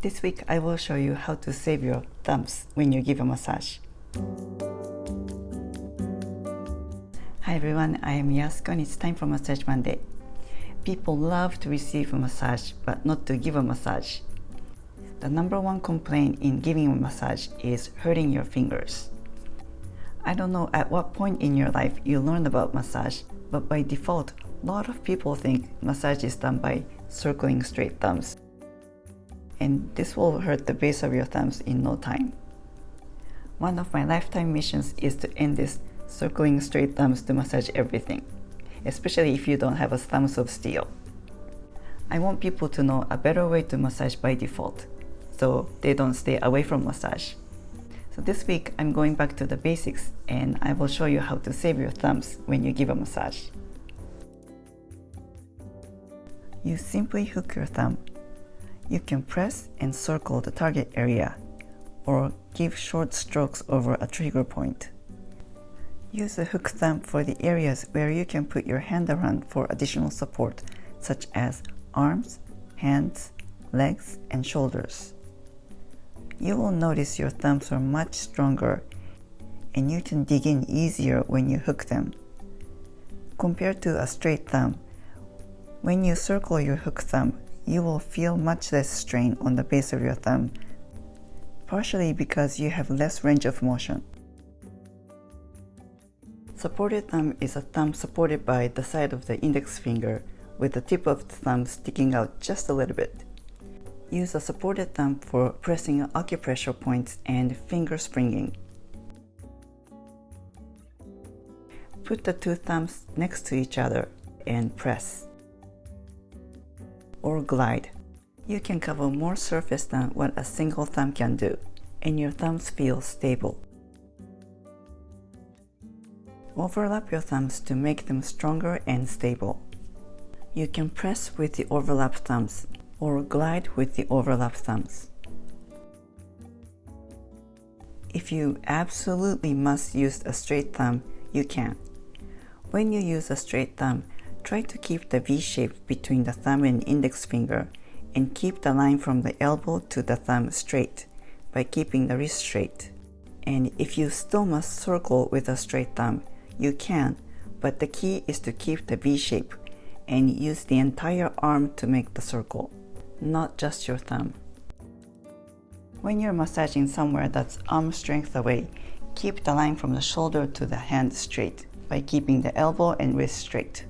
This week I will show you how to save your thumbs when you give a massage. Hi everyone, I am Yasuko and it's time for Massage Monday. People love to receive a massage but not to give a massage. The number one complaint in giving a massage is hurting your fingers. I don't know at what point in your life you learned about massage, but by default, a lot of people think massage is done by circling straight thumbs. And this will hurt the base of your thumbs in no time. One of my lifetime missions is to end this circling straight thumbs to massage everything, especially if you don't have a thumbs of steel. I want people to know a better way to massage by default, so they don't stay away from massage. So this week I'm going back to the basics and I will show you how to save your thumbs when you give a massage. You simply hook your thumb. You can press and circle the target area or give short strokes over a trigger point. Use the hook thumb for the areas where you can put your hand around for additional support, such as arms, hands, legs, and shoulders. You will notice your thumbs are much stronger and you can dig in easier when you hook them. Compared to a straight thumb, when you circle your hook thumb, you will feel much less strain on the base of your thumb, partially because you have less range of motion. Supported thumb is a thumb supported by the side of the index finger with the tip of the thumb sticking out just a little bit. Use a supported thumb for pressing acupressure points and finger springing. Put the two thumbs next to each other and press. Or glide. You can cover more surface than what a single thumb can do, and your thumbs feel stable. Overlap your thumbs to make them stronger and stable. You can press with the overlapped thumbs or glide with the overlapped thumbs. If you absolutely must use a straight thumb, you can. When you use a straight thumb, try to keep the V shape between the thumb and index finger and keep the line from the elbow to the thumb straight by keeping the wrist straight. And if you still must circle with a straight thumb, you can, but the key is to keep the V shape and use the entire arm to make the circle, not just your thumb. When you're massaging somewhere that's arm strength away, keep the line from the shoulder to the hand straight by keeping the elbow and wrist straight.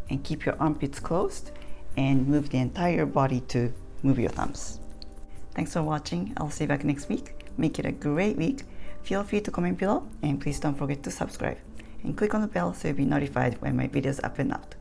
And keep your armpits closed and move the entire body to move your thumbs. Thanks for watching. I'll see you back next week. Make it a great week. Feel free to comment below and please don't forget to subscribe and click on the bell so you'll be notified when my videos up and out.